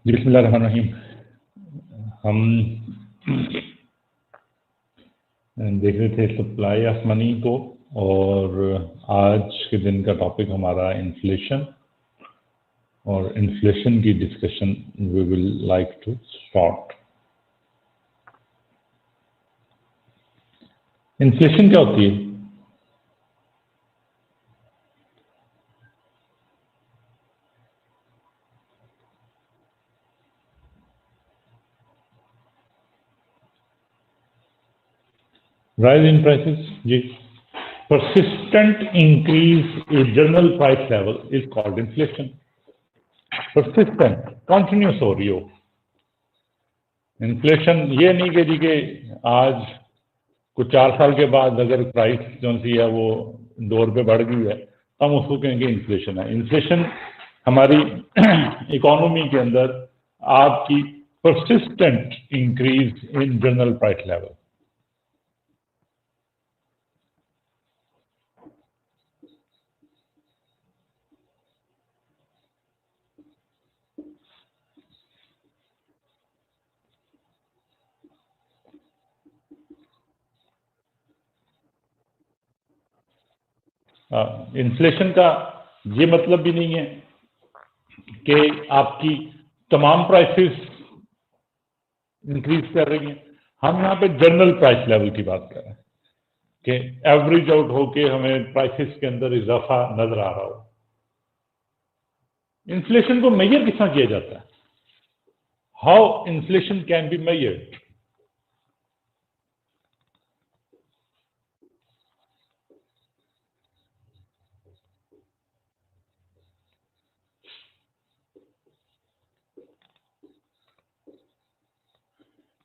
जी बिस्मिल्लाहिर्रहमानिर्रहीम। हम देख रहे थे सप्लाई ऑफ मनी को, और आज के दिन का टॉपिक हमारा इन्फ्लेशन, और इन्फ्लेशन की discussion we will like to start. Inflation क्या होती है? Rise in prices, ji. Persistent increase in general price level is called inflation. Persistent, continuous हो रही हो इन्फ्लेशन। ये नहीं कि जी के आज कुछ 4 साल के बाद अगर प्राइस जो सी है वो ₹2 बढ़ गई है, हम उसको कहेंगे इन्फ्लेशन है। इन्फ्लेशन हमारी इकोनॉमी के अंदर आपकी persistent increase in general price level. Inflation का ये मतलब भी नहीं है कि आपकी तमाम प्राइसेस इंक्रीज कर रही हैं। हम यहाँ पे जनरल प्राइस लेवल की बात कर रहे हैं कि एवरेज आउट होके हमें प्राइसेस के अंदर इजाफा नजर आ रहा हो। इन्फ्लेशन को मेजर किस तरह किया जाता है? How inflation can be measured?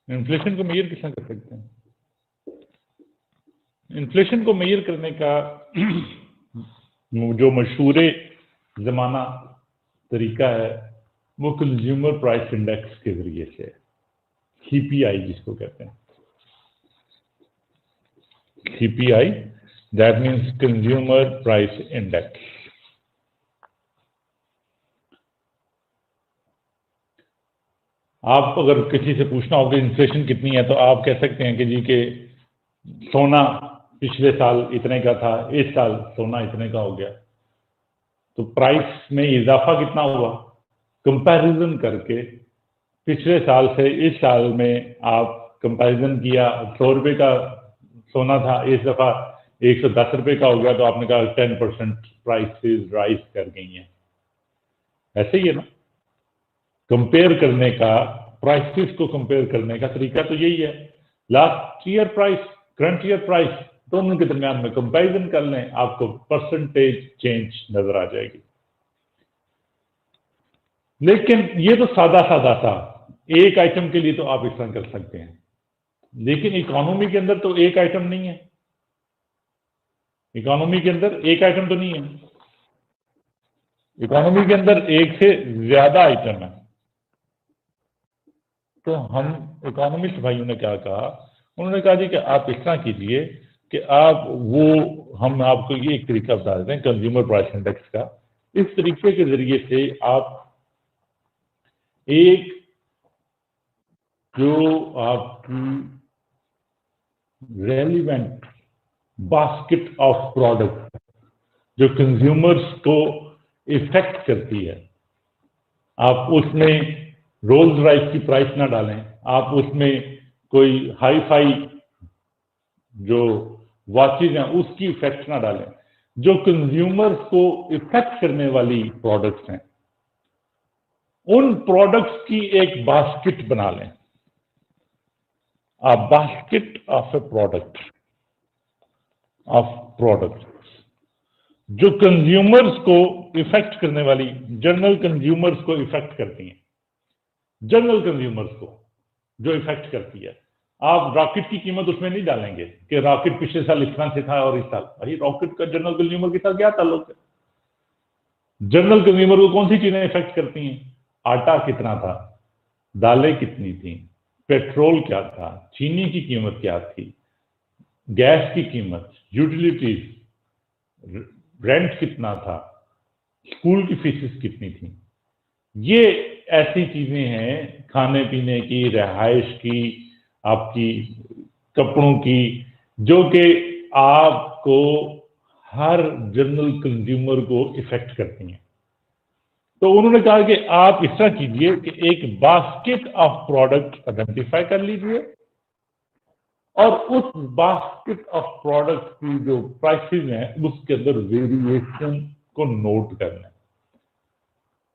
Inflation को मेजर किस तरह कर सकते हैं? इन्फ्लेशन को मेजर करने का जो मशहूर जमाना तरीका है वो कंज्यूमर प्राइस इंडेक्स के जरिए से, सीपीआई जिसको कहते हैं। CPI that means consumer price index. आप अगर किसी से पूछना हो कि इन्फ्लेशन कितनी है तो आप कह सकते हैं कि जी के सोना पिछले साल इतने का था, इस साल सोना इतने का हो गया। तो प्राइस में इजाफा कितना हुआ, कंपैरिजन करके पिछले साल से इस साल में आप कंपैरिजन किया। ₹100 का सोना था, इस दफा ₹110 का हो गया, तो आपने कहा 10% प्राइसेस राइज कर गई हैं। ऐसे ही है ना, कंपेयर करने का, प्राइसेस को कंपेयर करने का तरीका तो यही है। Last year price, current year price, दोनों के दरमियान में कंपैरिजन कर लें, आपको परसेंटेज चेंज नजर आ जाएगी। लेकिन ये तो सादा सादा था, एक आइटम के लिए तो आप इस तरह कर सकते हैं, लेकिन इकोनॉमी के अंदर तो एक आइटम नहीं है। इकोनॉमी के अंदर एक आइटम तो नहीं है, इकोनॉमी के अंदर एक से ज्यादा आइटम है। तो हम इकोनॉमिस्ट भाइयों ने क्या कहा, उन्होंने कहा जी कि आप इस तरह कीजिए कि आप वो, हम आपको ये एक तरीका बता देते हैं कंज्यूमर प्राइस इंडेक्स का। इस तरीके के जरिए से आप एक जो आपकी रेलिवेंट बास्केट ऑफ प्रोडक्ट जो कंज्यूमर्स को इफेक्ट करती है, आप उसमें रोल्स रॉयस की प्राइस ना डालें, आप उसमें कोई हाई फाई जो वॉचेज हैं उसकी इफेक्ट ना डालें। जो कंज्यूमर्स को इफेक्ट करने वाली प्रोडक्ट्स हैं, उन प्रोडक्ट्स की एक बास्केट बना लें। a basket of a product of products जो कंज्यूमर्स को इफेक्ट करने वाली, जनरल कंज्यूमर्स को इफेक्ट करती हैं, जनरल कंज्यूमर्स को जो इफेक्ट करती है। आप रॉकेट की कीमत उसमें नहीं डालेंगे कि रॉकेट पिछले साल इतना से था और इस साल, भाई रॉकेट का जनरल कंज्यूमर के साथ क्या ताल्लुक है? जनरल कंज्यूमर को कौन सी चीजें इफेक्ट करती हैं? आटा कितना था, दालें कितनी थी, पेट्रोल क्या था, चीनी की कीमत क्या थी, गैस की कीमत, यूटिलिटीज, रेंट कितना था, स्कूल की फीसेस कितनी थी। ये ऐसी चीजें हैं खाने पीने की, रिहाइश की, आपकी कपड़ों की, जो कि आपको हर जनरल कंज्यूमर को इफेक्ट करती हैं। तो उन्होंने कहा कि आप इस तरह कीजिए कि एक बास्केट ऑफ प्रोडक्ट आइडेंटिफाई कर लीजिए और उस बास्केट ऑफ प्रोडक्ट की जो प्राइसेस हैं उसके अंदर वेरिएशन को नोट करना है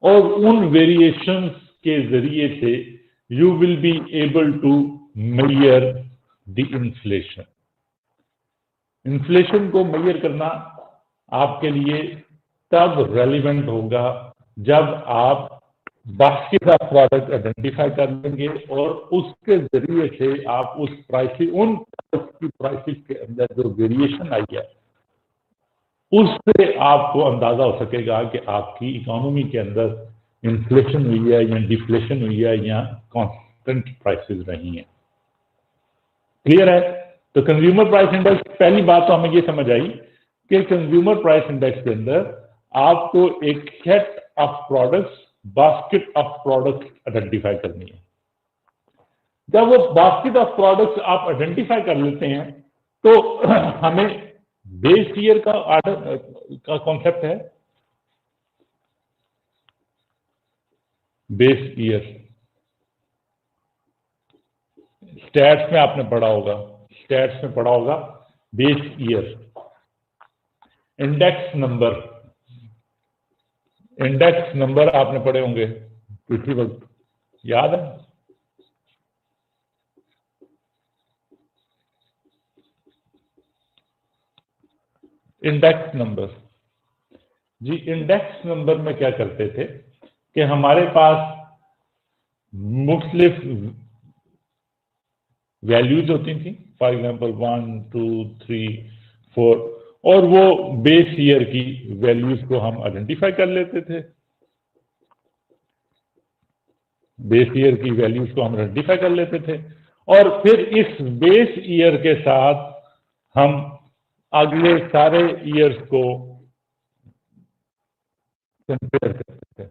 और उन वेरिएशंस के जरिए से you will be able to measure the inflation. Inflation को मेजर करना आपके लिए तब रेलिवेंट होगा जब आप बास्केट ऑफ प्रोडक्ट आइडेंटिफाई कर लेंगे और उसके जरिए से आप उस प्राइसेस, उन की प्राइसेस के अंदर जो वेरिएशन आई है उससे आपको अंदाजा हो सकेगा कि आपकी इकोनॉमी के अंदर इन्फ्लेशन हुई है या डिफ्लेशन हुई है या कांस्टेंट प्राइसेस रही हैं। क्लियर है? तो कंज्यूमर प्राइस इंडेक्स, पहली बात तो हमें ये समझ आई कि कंज्यूमर प्राइस इंडेक्स के अंदर आपको एक set of products, basket of products identify करनी है। जब वो बास्केट ऑफ प्रोडक्ट्स आप आइडेंटिफाई कर लेते हैं तो हमें बेस ईयर का ऑर्डर का कॉन्सेप्ट है। बेस ईयर स्टैट्स में आपने पढ़ा होगा, स्टैट्स में पढ़ा होगा base year. Index number, index number आपने पढ़े होंगे किसी वक्त, याद है? इंडेक्स नंबर जी, इंडेक्स नंबर में क्या करते थे कि हमारे पास मुख्तलिफ वैल्यूज होती थी, फॉर एग्जांपल 1, 2, 3, 4, और वो बेस ईयर की वैल्यूज को हम आइडेंटिफाई कर लेते थे। बेस ईयर की वैल्यूज को हम आइडेंटिफाई कर लेते थे और फिर इस बेस ईयर के साथ हम अगले सारे ईयर्स को कंपेयर करते थे।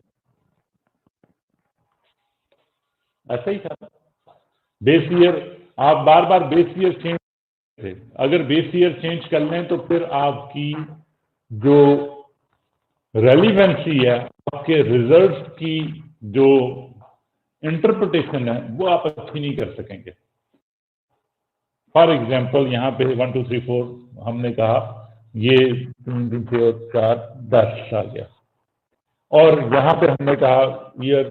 ऐसा ही था। बेस ईयर, आप बार बार बेस ईयर चेंज थे, अगर बेस ईयर चेंज कर लें तो फिर आपकी जो रेलिवेंसी है, आपके रिजल्ट्स की जो इंटरप्रिटेशन है वो आप अच्छी नहीं कर सकेंगे। फॉर एग्जाम्पल यहाँ पे 1, 2, 3, 4 हमने कहा, ये 3 दिन से और 4, 10 आ गया, और यहाँ पे हमने कहा ईयर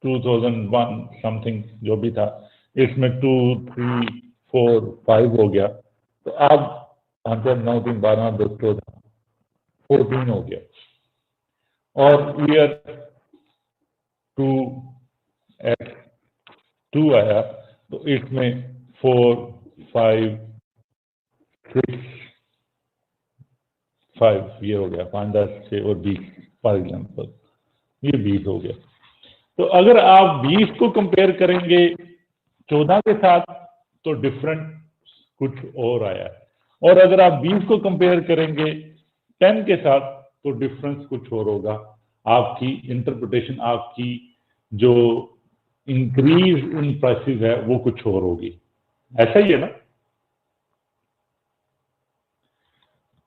2001 समथिंग जो भी था, इसमें 2, 3, 4, 5 हो गया, तो अब 9, 3, 12, 2, 14, 14 हो गया, और ईयर 2 आया तो इसमें 4, 5, 5 ये हो गया, 5, 10, 6 और 20, फॉर एग्जाम्पल ये 20 हो गया। तो अगर आप 20 को कंपेयर करेंगे 14 के साथ तो डिफरेंट कुछ और आया, और अगर आप 20 को कंपेयर करेंगे 10 के साथ तो डिफरेंस कुछ और होगा। आपकी इंटरप्रिटेशन, आपकी जो इंक्रीज इन प्राइसेस है वो कुछ और होगी। ऐसा ही है ना?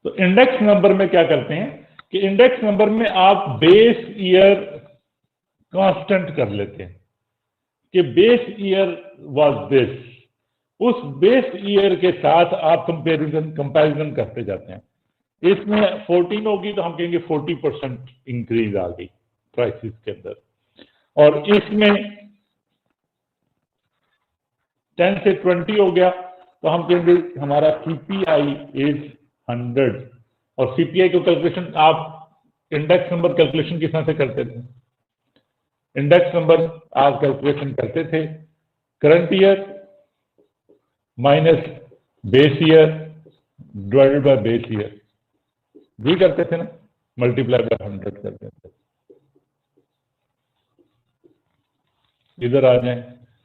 तो इंडेक्स नंबर में क्या करते हैं कि इंडेक्स नंबर में आप बेस ईयर कांस्टेंट कर लेते हैं कि बेस ईयर वाज दिस, उस बेस ईयर के साथ आप कंपैरिजन करते जाते हैं। इसमें 14 होगी तो हम कहेंगे 40% इंक्रीज आ गई प्राइसेस के अंदर, और इसमें 10 से 20 हो गया तो हम कहेंगे हमारा सीपीआई इज 100। और सीपीआई को कैलकुलेशन आप इंडेक्स नंबर कैलकुलेशन किस तरह से करते थे? इंडेक्स नंबर आप कैलकुलेशन करते थे current year minus base year divided by base year, भी करते थे ना, मल्टीप्लाई बाय 100 करते थे। इधर आ जाए,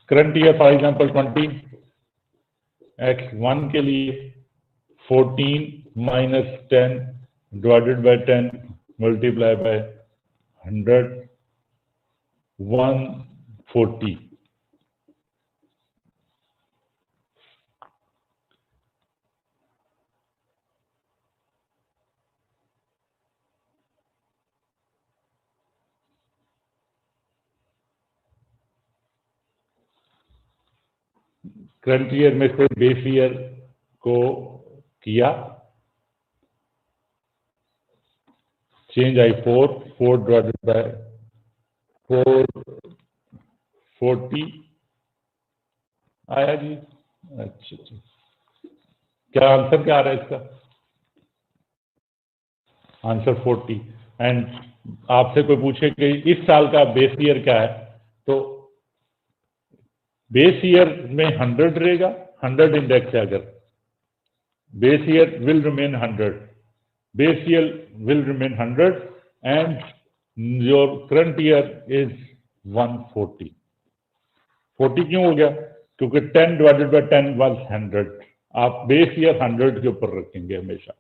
current year for example 20, x1 के लिए 14 minus 10 divided by 10 multiply by 100, 140। Current year में से बेस ईयर को किया, चेंज आई 4 डिवाइडेड बाय 440 आया जी। अच्छा अच्छा, क्या आंसर क्या आ रहा है इसका? आंसर 40। एंड आपसे कोई पूछे कि इस साल का बेस ईयर क्या है, तो बेस ईयर में 100 रहेगा, 100 इंडेक्स है। अगर base year will remain 100, base year will remain 100 and your current year is 140। 40 क्यों हो गया? क्योंकि 10 डिवाइडेड बाय 10 वाज 100। आप बेस ईयर 100 के ऊपर रखेंगे हमेशा।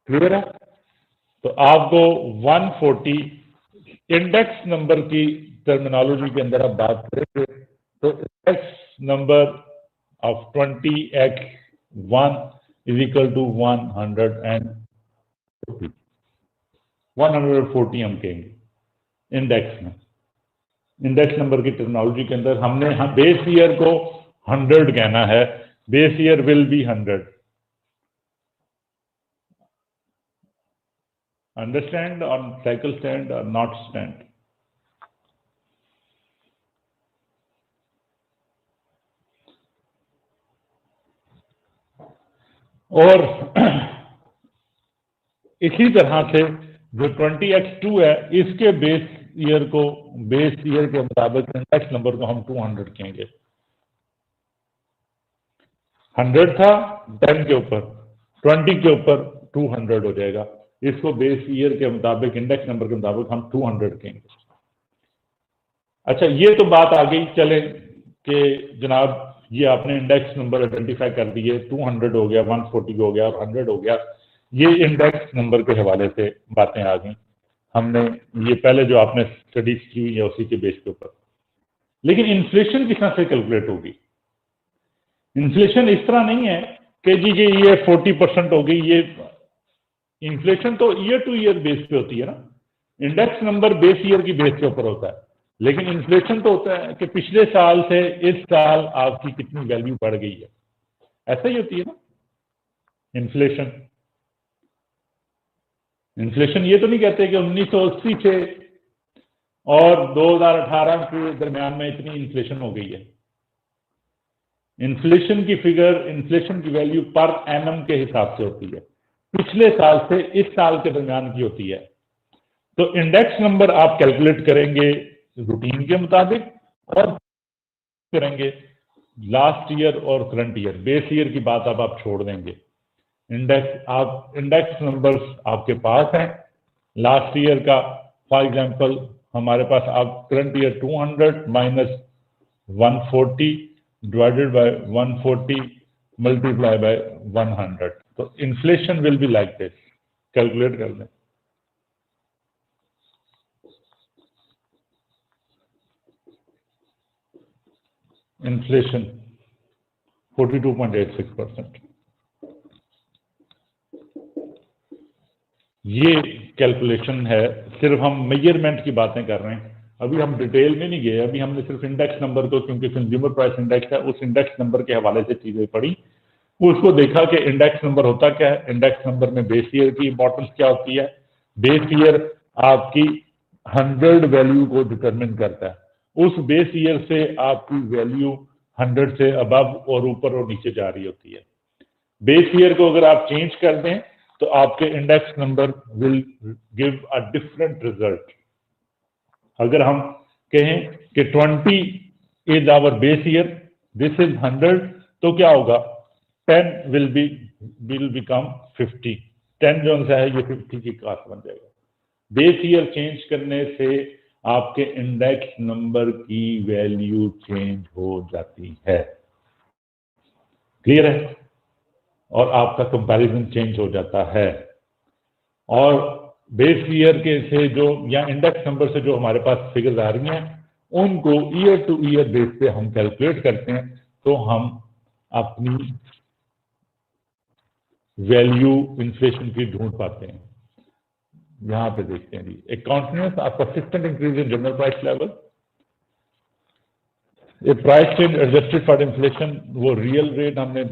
क्लियर है? तो आपको 140 इंडेक्स नंबर की टर्मिनोलॉजी के अंदर आप बात करेंगे तो index number of 20x1 is equal to 140। 140 हम कहेंगे इंडेक्स में। इंडेक्स नंबर की टर्मिनोलॉजी के अंदर हमने बेस ईयर को 100 कहना है, base year will be 100। Understand? और साइकिल स्टैंड और नॉट स्टैंड? और इसी तरह से जो 20x2 है, इसके बेस ईयर के मुताबिक इंडेक्स नंबर को हम 200 कहेंगे। 100 था 10 के ऊपर, 20 के ऊपर 200 हो जाएगा। इसको बेस ईयर के मुताबिक, इंडेक्स नंबर के मुताबिक हम 200 कहेंगे। अच्छा, ये तो बात आ गई। चले कि जनाब ये आपने इंडेक्स नंबर आइडेंटिफाई कर दिए, 200 हो गया, 140 हो गया और 100 हो गया। ये इंडेक्स नंबर के हवाले से बातें आ गई। हमने ये पहले जो आपने स्टडीज की हुई है उसी के बेस के ऊपर। लेकिन इन्फ्लेशन किस तरह से कैलकुलेट होगी? इन्फ्लेशन इस तरह नहीं है कि जी ये 40% हो गई। ये इन्फ्लेशन तो ईयर टू ईयर बेस पे होती है ना। इंडेक्स नंबर बेस ईयर की बेस के ऊपर होता है, लेकिन इन्फ्लेशन तो होता है कि पिछले साल से इस साल आपकी कितनी वैल्यू बढ़ गई है। ऐसा ही होती है ना इन्फ्लेशन। इन्फ्लेशन ये तो नहीं कहते कि 1980 से और 2018 के दरमियान में इतनी इन्फ्लेशन हो गई है। इन्फ्लेशन की फिगर, इन्फ्लेशन की वैल्यू पर एनम के हिसाब से होती है, पिछले साल से इस साल के दरमियान की होती है। तो इंडेक्स नंबर आप कैलकुलेट करेंगे रूटीन के मुताबिक और करेंगे लास्ट ईयर और करंट ईयर। बेस ईयर की बात अब आप छोड़ देंगे। इंडेक्स नंबर्स आपके पास हैं लास्ट ईयर का। फॉर एग्जांपल हमारे पास आप current year 200 minus 140 divided by 140 multiply by 100। तो inflation will be like this. Calculate कर लें। इन्फ्लेशन 42.86%। ये कैलकुलेशन है। सिर्फ हम मेजरमेंट की बातें कर रहे हैं, अभी हम डिटेल में नहीं गए। अभी हमने सिर्फ इंडेक्स नंबर को, क्योंकि कंज्यूमर प्राइस इंडेक्स है, उस इंडेक्स नंबर के हवाले से चीजें पढ़ी, उसको देखा कि इंडेक्स नंबर होता क्या है। इंडेक्स नंबर में बेस ईयर की इंपॉर्टेंस क्या होती है। बेस ईयर आपकी 100 वैल्यू को डिटरमिन करता है। उस बेस ईयर से आपकी वैल्यू 100 से अबव और ऊपर और नीचे जा रही होती है। बेस ईयर को अगर आप चेंज कर दें तो आपके index number will give a different result. अगर हम कहें कि 20 is our base year, this is 100, तो क्या होगा? 10 विल बिकम 50। 10 जो सा है ये 50 की क्लास बन जाएगा। बेस ईयर चेंज करने से आपके इंडेक्स नंबर की वैल्यू चेंज हो जाती है। क्लियर है? और आपका कंपैरिजन चेंज हो जाता है। और बेस ईयर के से जो या इंडेक्स नंबर से जो हमारे पास फिगर्स आ रही हैं उनको ईयर टू ईयर बेस पे हम कैलकुलेट करते हैं, तो हम अपनी वैल्यू इन्फ्लेशन की ढूंढ पाते हैं। यहां पे देखते हैं जी, एक continuous persistent increase in general price level, ये price change adjusted for inflation, वो रियल रेट हमने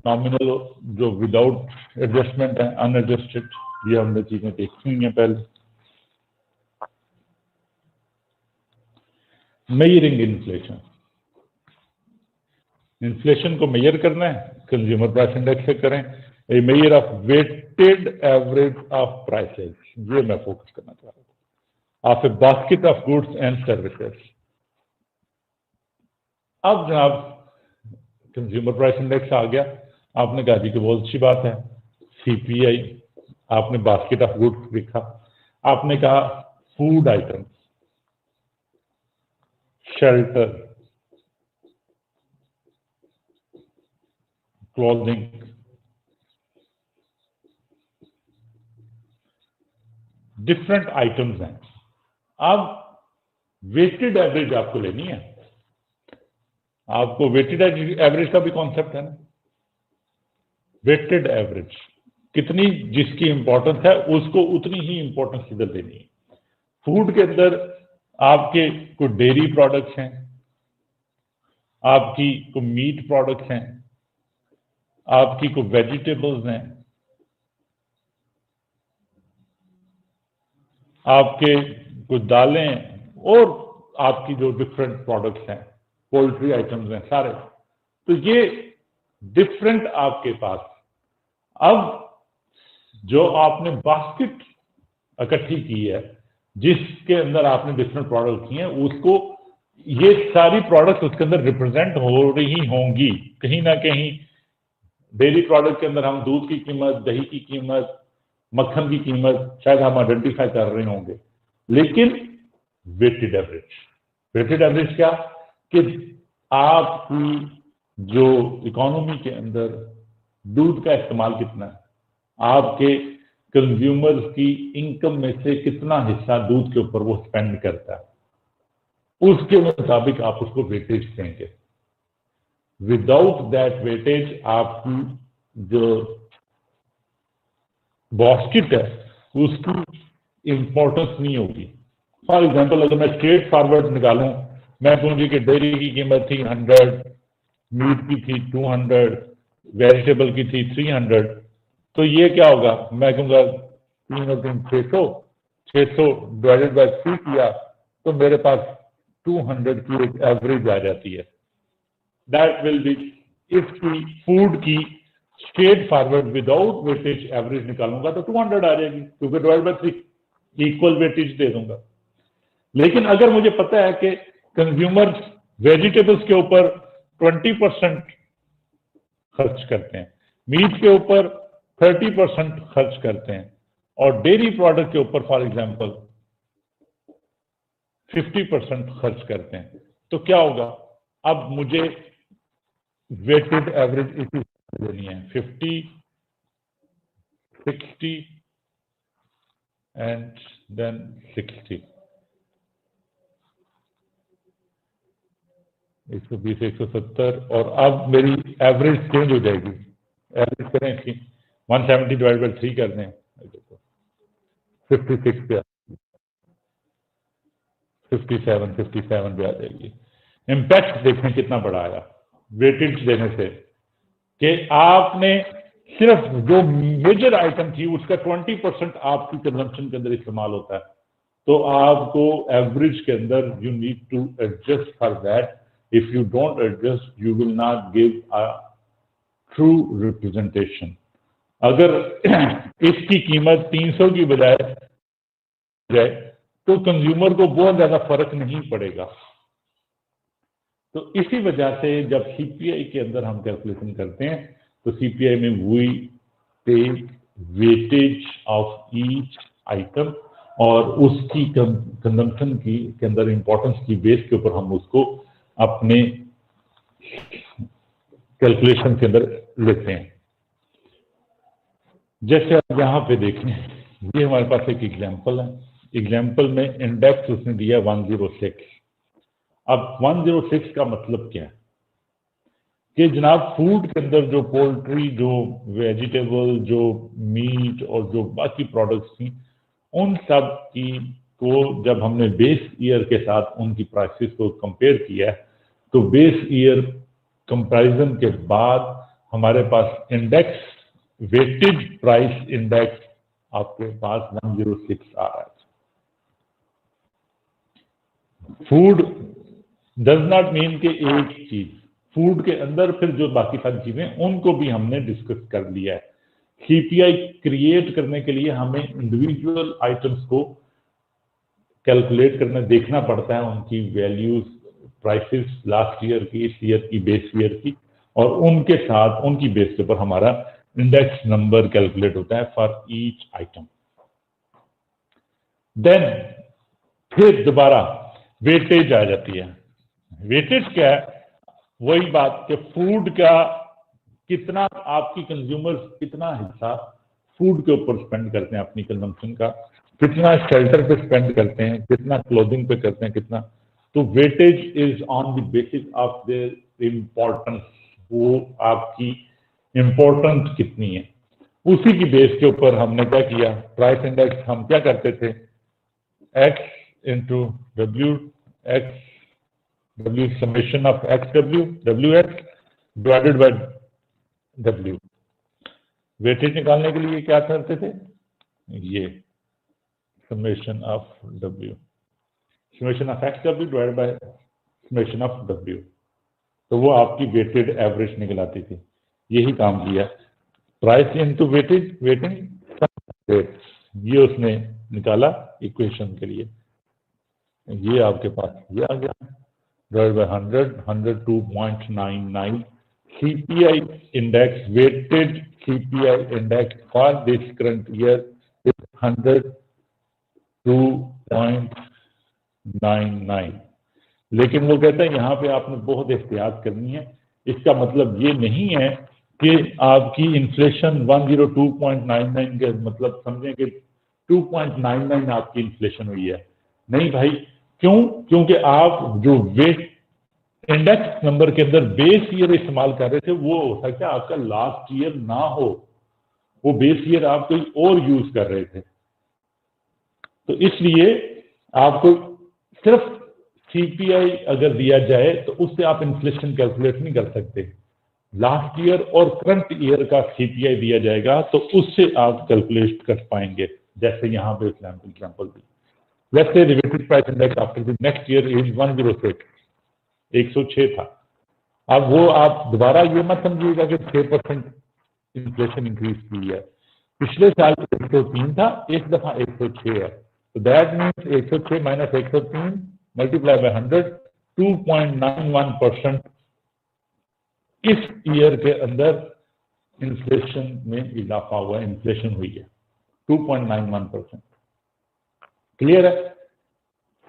नॉमिनल जो विदाउट एडजस्टमेंट है, अनएडजस्टेड, ये हमने चीजें देखी हुई हैं पहले। मेजरिंग इन्फ्लेशन, इन्फ्लेशन को मेजर करना है, कंज्यूमर प्राइस इंडेक्स से करें। A measure of weighted average of prices, ये मैं फोकस करना चाह रहा हूं, of a basket of goods and services. अब जनाब कंज्यूमर प्राइस इंडेक्स आ गया, आपने कहा जी कि बहुत अच्छी बात है, सीपीआई, आपने बास्केट ऑफ गुड्स लिखा, आपने कहा food item, shelter, clothing, different items हैं। अब वेटेड एवरेज आपको लेनी है, आपको वेटेड एवरेज का भी कॉन्सेप्ट है ना, वेटेड एवरेज कितनी जिसकी इंपॉर्टेंस है उसको उतनी ही इंपॉर्टेंस इधर देनी है। फूड के अंदर आपके कुछ डेयरी प्रोडक्ट्स हैं, आपकी कुछ मीट प्रोडक्ट्स हैं, आपकी कुछ वेजिटेबल्स हैं, आपके कुछ दालें और आपकी जो डिफरेंट प्रोडक्ट्स हैं, पोल्ट्री आइटम्स हैं सारे, तो ये डिफरेंट आपके पास। अब जो आपने बास्केट इकट्ठी की है जिसके अंदर आपने डिफरेंट प्रोडक्ट किए हैं, उसको ये सारी प्रोडक्ट्स उसके अंदर रिप्रेजेंट हो रही होंगी कहीं ना कहीं। डेयरी प्रोडक्ट के अंदर हम दूध की कीमत, दही की कीमत, मक्खन की कीमत शायद हम आइडेंटिफाई कर रहे होंगे, लेकिन वेटेड एवरेज, वेटेड एवरेज क्या कि आपकी जो इकोनॉमी के अंदर दूध का इस्तेमाल कितना है, आपके कंज्यूमर्स की इनकम में से कितना हिस्सा दूध के ऊपर वो स्पेंड करता है, उसके मुताबिक आप उसको वेटेज देंगे। विदाउट दैट वेटेज आपकी जो बास्केट है उसकी इंपॉर्टेंस नहीं होगी। फॉर एग्जांपल अगर मैं स्ट्रेट फॉरवर्ड निकालूं, मैं कहूंगी कि डेयरी की कीमत थी 100, मीट की थी 200, वेजिटेबल की थी 300, तो ये क्या होगा, मैं कहूंगा 3 और 3 600 डिवाइडेड बाय 3 किया तो मेरे पास 200 की एक एवरेज आ जाती है। दैट विल बी, इसकी फूड की straight forward without weightage average निकालूंगा तो 200 आ जाएगी, क्योंकि डिवाइड बाय 3 इक्वल वेटेज दे दूंगा। लेकिन अगर मुझे पता है कि कंज्यूमर वेजिटेबल्स के ऊपर 20% खर्च करते हैं, मीट के ऊपर 30% खर्च करते हैं, और डेयरी प्रोडक्ट के ऊपर फॉर एग्जांपल 50% खर्च करते हैं, तो क्या होगा, अब मुझे वेटेड एवरेज इसी लेनी है, 50, 60 एंड देन 60, 120, 170, और अब मेरी एवरेज चेंज हो जाएगी। एवरेज करें इसकी 170 डिवाइड बाई 3 कर दें, 56 पे 57 पे आ जाएगी। इम्पैक्ट देखें कितना बड़ा आया वेटेज देने से, कि आपने सिर्फ जो मेजर आइटम थी उसका 20% आपकी कंजम्पशन के अंदर इस्तेमाल होता है, तो आपको एवरेज के अंदर you need to adjust for that. If you don't adjust you will not give a true representation. अगर इसकी कीमत 300 की बजाय जाए तो कंज्यूमर को बहुत ज्यादा फर्क नहीं पड़ेगा। तो इसी वजह से जब सीपीआई के अंदर हम कैलकुलेशन करते हैं तो सीपीआई में we take weightage of each item और उसकी कंजम्पशन की के अंदर इंपॉर्टेंस की बेस के ऊपर हम उसको अपने कैलकुलेशन के अंदर लेते हैं। जैसे आप यहां पे देखें ये हमारे पास एक एग्जाम्पल है। एग्जाम्पल में इंडेक्स उसने दिया 106। अब 106 का मतलब क्या है कि जनाब फूड के अंदर जो पोल्ट्री, जो वेजिटेबल, जो मीट और जो बाकी प्रोडक्ट्स थी, उन सब की को जब हमने बेस ईयर के साथ उनकी प्राइसेस को कंपेयर किया तो बेस ईयर कंपैरिजन के बाद हमारे पास इंडेक्स, वेटेड प्राइस इंडेक्स आपके पास 106 आ रहा है। फूड डज नॉट मीन कि एक चीज, फूड के अंदर फिर जो बाकी सारी चीजें उनको भी हमने डिस्कस कर लिया है। सीपीआई क्रिएट करने के लिए हमें इंडिविजुअल आइटम्स को कैलकुलेट करना, देखना पड़ता है उनकी वैल्यूज, प्राइसेस लास्ट ईयर की, इस ईयर की, बेस ईयर की, और उनके साथ उनकी बेस के ऊपर हमारा इंडेक्स नंबर कैलकुलेट होता है फॉर ईच आइटम। देन फिर दोबारा वेटेज आ जाती है। वेटेज क्या है? वही बात कि फूड का कितना, आपकी कंज्यूमर्स कितना हिस्सा फूड के ऊपर स्पेंड करते हैं, अपनी कंजम्पशन का कितना शेल्टर पे स्पेंड करते हैं, कितना क्लोथिंग पे करते हैं, कितना। तो weightage is on the basis of their importance, वो आपकी इम्पोर्टेंस कितनी है, उसी की बेस के ऊपर हमने क्या किया, प्राइस इंडेक्स हम क्या करते थे, x into W, x W summation of XW, WX divided by W। Weightage निकालने के लिए क्या करते थे, ये summation of W, summation of XW divided by summation of W, तो वो आपकी वेटेड एवरेज निकल आती थी। यही काम किया, price into weightage, waiting rate, ये उसने निकाला इक्वेशन के लिए। ये आपके पास ये आ गया, divided by 100, 102.99 CPI index, weighted CPI index for this current year is 102.99। लेकिन वो कहते हैं यहाँ पे आपने बहुत एहतियात करनी है। इसका मतलब ये नहीं है कि आपकी इन्फ्लेशन 102.99 के मतलब समझें कि 2.99 आपकी इन्फ्लेशन हुई है। नहीं भाई, क्यों? क्योंकि आप जो वेट इंडेक्स नंबर के अंदर बेस ईयर इस्तेमाल कर रहे थे, वो हो सकता है आपका लास्ट ईयर ना हो, वो बेस ईयर आप कोई और यूज कर रहे थे। तो इसलिए आपको सिर्फ सीपीआई अगर दिया जाए तो उससे आप इन्फ्लेशन कैलकुलेट नहीं कर सकते। लास्ट ईयर और करंट ईयर का सीपीआई दिया जाएगा तो उससे आप कैलकुलेट कर पाएंगे। जैसे यहाँ पे एग्जाम्पल भी, let's say weighted price index after the next year is 106, 106 था। अब वो आप दोबारा ये मत समझिएगा कि 6% इन्फ्लेशन इंक्रीज की है। पिछले साल 103 था, एक दफा 106 है, तो that means 106 minus 103 multiply by 100, 2.91% इस ईयर के अंदर इन्फ्लेशन में इजाफा हुआ है, इन्फ्लेशन हुई है 2.91%। क्लियर है?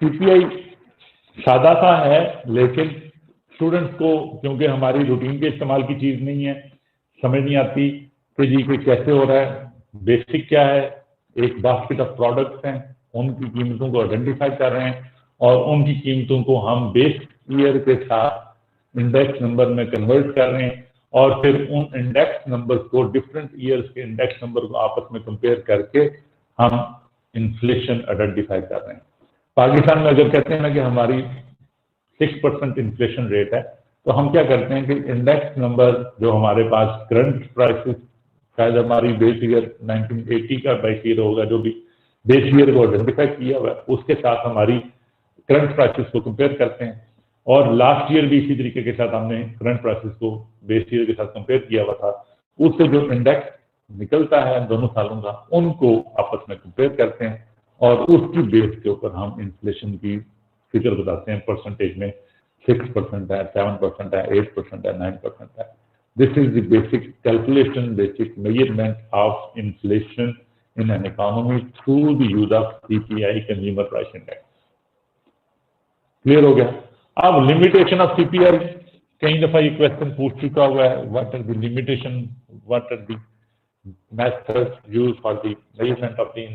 सीपीआई सादा सा है, लेकिन स्टूडेंट्स को क्योंकि हमारी रूटीन के इस्तेमाल की चीज नहीं है, समझ नहीं आती कि जी कि कैसे हो रहा है, बेसिक क्या है। एक बास्केट ऑफ प्रोडक्ट्स हैं, उनकी कीमतों को आइडेंटिफाई कर रहे हैं और उनकी कीमतों को हम बेस ईयर के साथ इंडेक्स नंबर में कन्वर्ट कर रहे हैं और फिर उन इंडेक्स नंबर को डिफरेंट ईयर्स के इंडेक्स नंबर को आपस में कंपेयर करके हम इन्फ्लेशन आइडेंटिफाई कर रहे हैं। पाकिस्तान में अगर कहते हैं ना कि हमारी 6% इन्फ्लेशन रेट है, तो हम क्या करते हैं कि इंडेक्स नंबर जो हमारे पास करंट प्राइसेस, शायद हमारी बेस ईयर 1980 का बेस ईयर होगा, जो भी बेस ईयर को आइडेंटिफाई किया हुआ है, उसके साथ हमारी करंट प्राइसेस को कंपेयर करते हैं। और लास्ट ईयर भी इसी तरीके के साथ हमने करंट प्राइसेस को बेस ईयर के साथ कंपेयर किया हुआ था। उससे जो इंडेक्स निकलता है दोनों सालों का, उनको आपस में कंपेयर करते हैं और उसकी बेस के ऊपर हम इन्फ्लेशन की फिगर बताते हैं। परसेंटेज में 6% है, 7% है, 8% है, 9% है। This is the basic calculation, basic measurement of inflation in an economy through the use of CPI, consumer price index. Clear हो गया? अब लिमिटेशन ऑफ सीपीआई, कई दफा ये क्वेश्चन पूछ चुका हुआ है, what are the limitation, what are the methods used for the measurement of the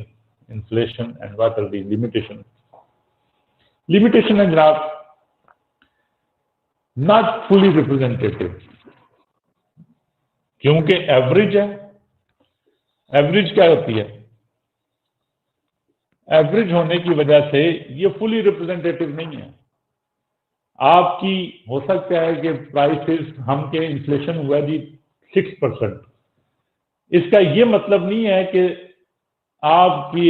inflation and what are the limitations. Limitation है जनाब, not fully representative, क्योंकि एवरेज है। एवरेज क्या होती है? एवरेज होने की वजह से ये फुली रिप्रेजेंटेटिव नहीं है। आपकी हो सकता है कि प्राइसेस हम के इन्फ्लेशन हुआ जी 6%, इसका ये मतलब नहीं है कि आपकी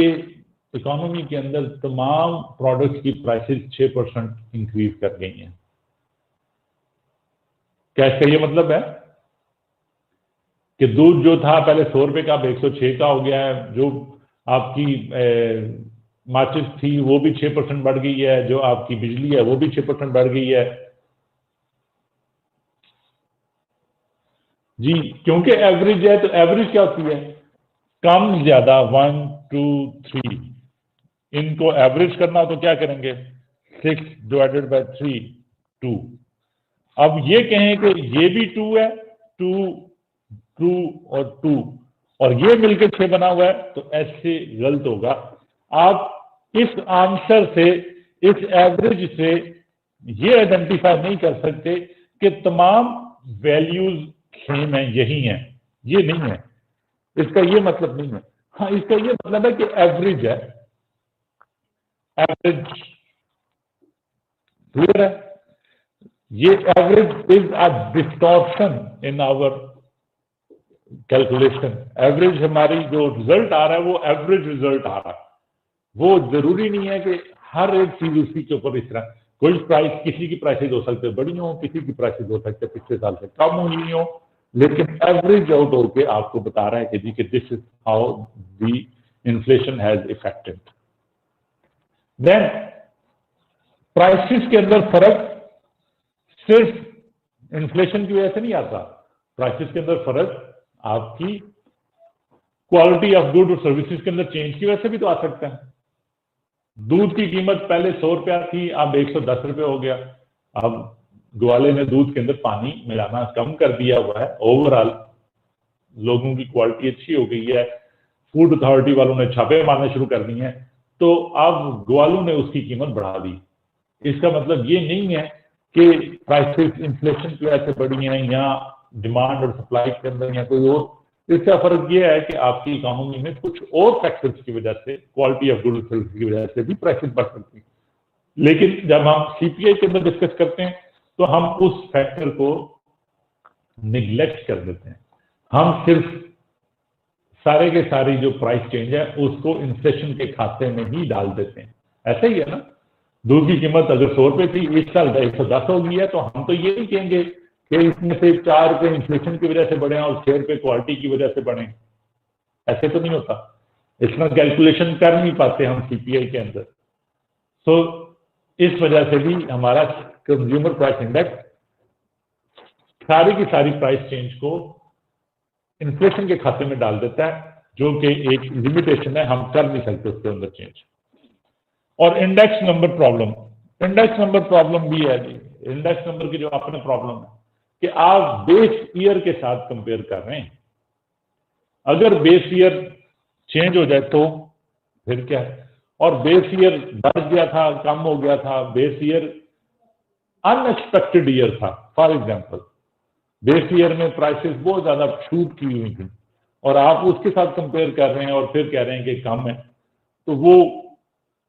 इकोनॉमी के अंदर तमाम प्रोडक्ट्स की प्राइसेस 6% इंक्रीज कर गई हैं। क्या इसका ये मतलब है कि दूध जो था पहले 100 रुपए का अब 106 का हो गया है, जो आपकी माचिस थी वो भी 6% बढ़ गई है, जो आपकी बिजली है वो भी 6% बढ़ गई है जी, क्योंकि एवरेज है। तो एवरेज क्या होती है? कम ज्यादा 1 2 3, इनको एवरेज करना हो तो क्या करेंगे? 6 डिवाइडेड बाय 3 2। अब ये कहें कि ये भी 2 है, 2 2 और 2 और ये मिलकर 6 बना हुआ है, तो ऐसे गलत होगा। आप इस आंसर से, इस एवरेज से ये आइडेंटिफाई नहीं कर सकते कि तमाम वैल्यूज सेम है, यही है, ये नहीं है। इसका ये मतलब नहीं है। हाँ, इसका ये मतलब है कि एवरेज है, एवरेज क्लियर है। ये average is a distortion in our calculation. Average हमारी जो रिजल्ट आ रहा है वो एवरेज रिजल्ट आ रहा है। वो जरूरी नहीं है कि हर एक चीज उसी के ऊपर इस तरह कोई प्राइस, किसी की प्राइसेज हो सकते हैं बड़ी हो, किसी की प्राइसेज हो सकते हैं पिछले साल से कम हुई हो, लेकिन एवरेज आउट होके आपको बता रहा है कि जी कि this is how the inflation has affected. Then prices के अंदर फर्क सिर्फ इन्फ्लेशन की वजह से नहीं आता। प्राइसेस के अंदर फर्क आपकी क्वालिटी ऑफ गुड और सर्विसेज के अंदर चेंज की वजह से भी तो आ सकता है। दूध की कीमत पहले 100 रुपया थी, अब 110 रुपये हो गया। अब ग्वाले ने दूध के अंदर पानी मिलाना कम कर दिया हुआ है। ओवरऑल लोगों की क्वालिटी अच्छी हो गई है, फूड अथॉरिटी वालों ने छापे मारने शुरू कर दिए हैं, तो अब ग्वालों ने उसकी कीमत बढ़ा दी। इसका मतलब ये नहीं है कि प्राइसेस इन्फ्लेशन की वजह से बढ़ी हैं या डिमांड और सप्लाई के अंदर या कोई और। इसका फर्क यह है कि आपकी इकोनॉमी में कुछ और फैक्टर्स की वजह से, क्वालिटी ऑफ गुड्स की वजह से भी प्राइसेस बढ़ सकती है। लेकिन जब हम सीपीआई के अंदर डिस्कस करते हैं तो हम उस फैक्टर को निग्लेक्ट कर देते हैं। हम सिर्फ सारे के सारी जो प्राइस चेंज है उसको इन्फ्लेशन के खाते में ही डाल देते हैं। ऐसा ही है ना, दूध की कीमत अगर 100 रुपए थी, इस साल 110 हो गई है, तो हम तो ये नहीं कहेंगे कि इसमें से 4 रुपए इन्फ्लेशन की वजह से बढ़े और 6 रुपए क्वालिटी की वजह से बढ़े। ऐसे तो नहीं होता, इतना कैलकुलेशन कर नहीं पाते हम सीपीआई के अंदर। तो इस वजह से भी हमारा कंज्यूमर प्राइस इंडेक्स सारी की सारी प्राइस चेंज को इन्फ्लेशन के खाते में डाल देता है, जो कि एक लिमिटेशन है, हम कर नहीं सकते उसके अंदर चेंज। और index number problem, index number problem भी है जी। इंडेक्स नंबर की जो अपने प्रॉब्लम है कि आप बेस ईयर के साथ कंपेयर कर रहे हैं। अगर बेस ईयर चेंज हो जाए तो फिर क्या है? और बेस ईयर बढ़ गया था, कम हो गया था, बेस ईयर अनएक्सपेक्टेड ईयर था, फॉर एग्जांपल बेस ईयर में प्राइसेस बहुत ज्यादा शूट की हुई थी और आप उसके साथ कंपेयर कर रहे हैं और फिर कह रहे हैं कि कम है, तो वो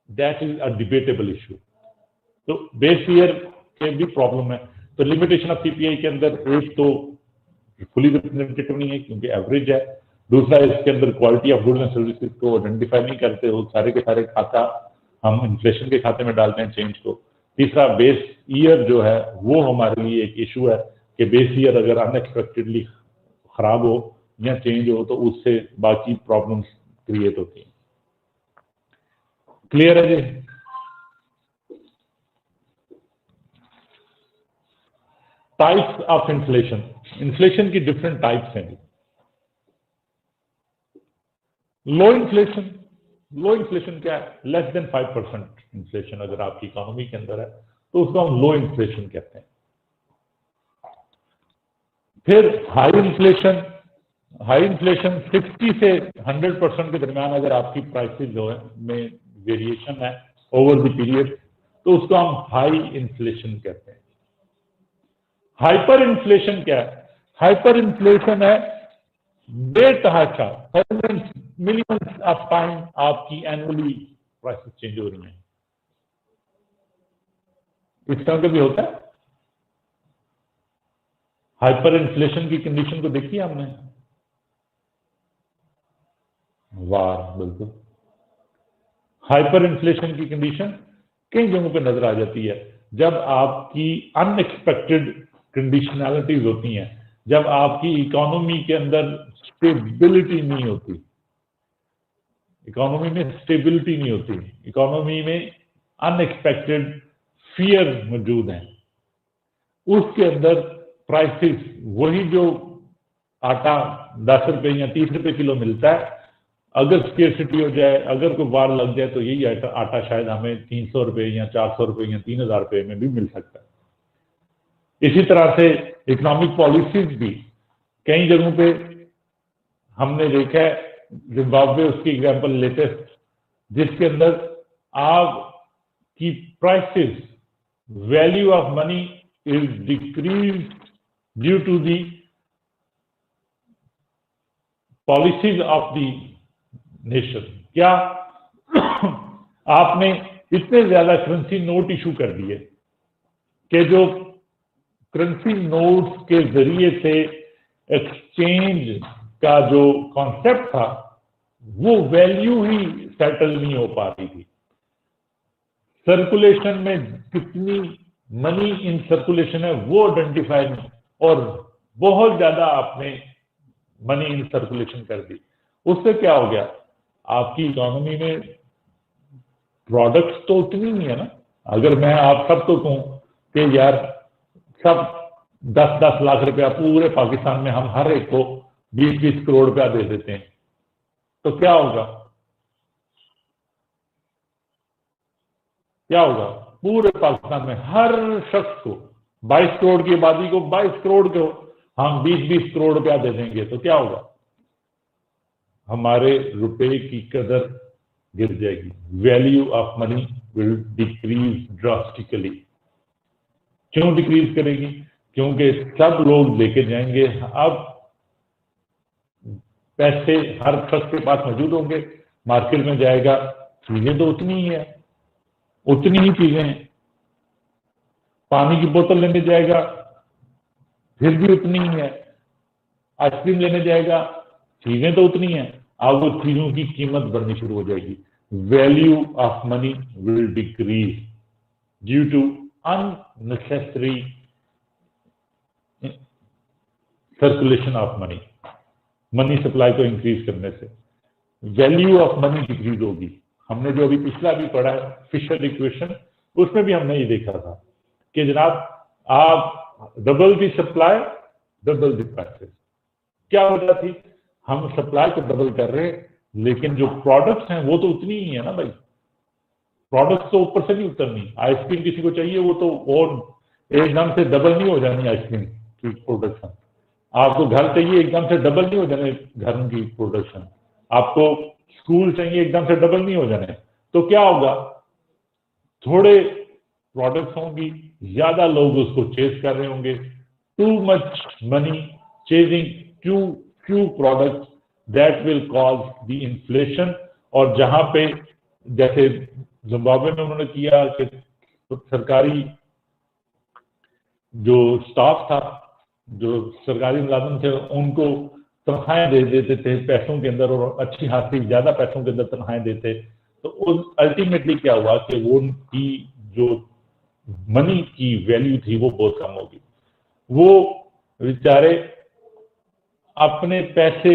that is a debatable issue. तो बेस ईयर के भी प्रॉब्लम है। तो लिमिटेशन ऑफ सीपीआई के अंदर एक तो फुली रिप्रेजेंटेटिव नहीं है क्योंकि एवरेज है, दूसरा इसके अंदर quality of goods and services को आइडेंटिफाई नहीं करते हो, सारे के सारे खाता हम इन्फ्लेशन के खाते में डालते हैं चेंज को। तीसरा बेस ईयर जो है वो हमारे लिए एक इशू है कि बेस ईयर अगर अनएक्सपेक्टेडली खराब हो या चेंज हो तो उससे बाकी प्रॉब्लम्स क्रिएट होती हैं। क्लियर है जी? टाइप्स ऑफ इन्फ्लेशन, इन्फ्लेशन की डिफरेंट टाइप्स हैं। लो इन्फ्लेशन, लो इन्फ्लेशन क्या है? लेस देन 5% इन्फ्लेशन अगर आपकी इकोनॉमी के अंदर है तो उसको हम लो इन्फ्लेशन कहते हैं। फिर हाई इन्फ्लेशन, हाई इन्फ्लेशन 60 से 100% के दरमियान अगर आपकी प्राइसेस जो है में वेरिएशन है ओवर द पीरियड, तो उसको हम हाई इन्फ्लेशन कहते हैं। हाइपर इन्फ्लेशन क्या है? हाइपर इन्फ्लेशन है बेतहाशा मिलियंस ऑफ टाइम आपकी एनुअली प्राइसेस चेंज हो रही हैं। इस तरह का भी होता है। हाइपर इन्फ्लेशन की कंडीशन को देखी हमने, वार, बिल्कुल। हाइपर इन्फ्लेशन की कंडीशन कई जगहों पे नजर आ जाती है जब आपकी अनएक्सपेक्टेड कंडीशनैलिटीज होती हैं, जब आपकी इकोनॉमी के अंदर स्टेबिलिटी नहीं होती, इकोनॉमी में स्टेबिलिटी नहीं होती, इकोनॉमी में अनएक्सपेक्टेड फियर मौजूद है। उसके अंदर प्राइसेस वही जो आटा 10 रुपए या 30 रुपए किलो मिलता है, अगर स्केर्सिटी हो जाए, अगर कोई वार लग जाए, तो यही आटा शायद हमें 300 रुपए या 400 रुपए या 3000 रुपए में भी मिल सकता है। इसी तरह से इकोनॉमिक पॉलिसीज भी कई जगहों पे हमने देखा है, जिम्बाब्वे उसकी एग्जांपल लेटेस्ट, जिसके अंदर आपकी prices, value of money is decrease due to the policies of the nation. क्या आपने इतने ज्यादा करेंसी नोट इशू कर दिए कि जो करेंसी नोट्स के जरिए से एक्सचेंज का जो कॉन्सेप्ट था, वो वैल्यू ही सेटल नहीं हो पा रही थी। सर्कुलेशन में कितनी मनी इन सर्कुलेशन है वो आइडेंटिफाई नहीं, और बहुत ज्यादा आपने मनी इन सर्कुलेशन कर दी। उससे क्या हो गया? आपकी इकोनॉमी में प्रोडक्ट्स तो उतनी नहीं है ना। अगर मैं आप सबको कहूं कि यार सब 10-10 लाख रुपया पूरे पाकिस्तान में हम हर एक को 20-20 करोड़ रुपया दे देते हैं, तो क्या होगा? क्या होगा? पूरे पाकिस्तान में हर शख्स को, 22 करोड़ की आबादी को 22 करोड़ को हम 20-20 करोड़ रुपया दे देंगे, तो क्या होगा? हमारे रुपए की कदर गिर जाएगी। Value of money will decrease drastically. क्यों डिक्रीज करेगी? क्योंकि सब लोग लेके जाएंगे। अब पैसे हर शख्स के पास मौजूद होंगे, मार्केट में जाएगा, चीजें तो उतनी ही है, उतनी ही चीजें हैं। पानी की बोतल लेने जाएगा, फिर भी उतनी ही है। आइसक्रीम लेने जाएगा, चीजें तो उतनी हैं। अब वो चीजों की कीमत बढ़नी शुरू हो जाएगी। Value of money will decrease due to unnecessary circulation of money. Money supply को इंक्रीज करने से वैल्यू ऑफ मनी डिक्रीज होगी। हमने जो अभी पिछला भी पढ़ा है फिशर इक्वेशन, उसमें भी हमने ये देखा था कि जनाब आप डबल दी सप्लाई डबल दी प्राइसेस। क्या वजह थी? हम सप्लाई को डबल कर रहे हैं, लेकिन जो प्रोडक्ट्स हैं वो तो उतनी ही है ना भाई। प्रोडक्ट्स तो ऊपर से नहीं उतरनी। आइसक्रीम किसी को चाहिए, वो तो और एकदम से डबल नहीं हो जानी आइसक्रीम की प्रोडक्शन। आपको घर चाहिए, एकदम से डबल नहीं हो जाने घर की प्रोडक्शन। आपको स्कूल चाहिए, एकदम से डबल नहीं हो जाने। तो क्या होगा? थोड़े प्रोडक्ट्स होंगी, ज्यादा लोग उसको चेज कर रहे होंगे। Too much money chasing too few products, that will cause the inflation. और जहां पे जैसे जिम्बाब्वे में उन्होंने किया कि सरकारी जो स्टाफ था, जो सरकारी मुलाजिम थे, उनको तनख्वाहें दे देते थे पैसों के अंदर, और अच्छी खासी ज्यादा पैसों के अंदर तनख्वाहें देते। तो अल्टीमेटली क्या हुआ कि वो उनकी जो मनी की वैल्यू थी वो बहुत कम होगी। वो बेचारे अपने पैसे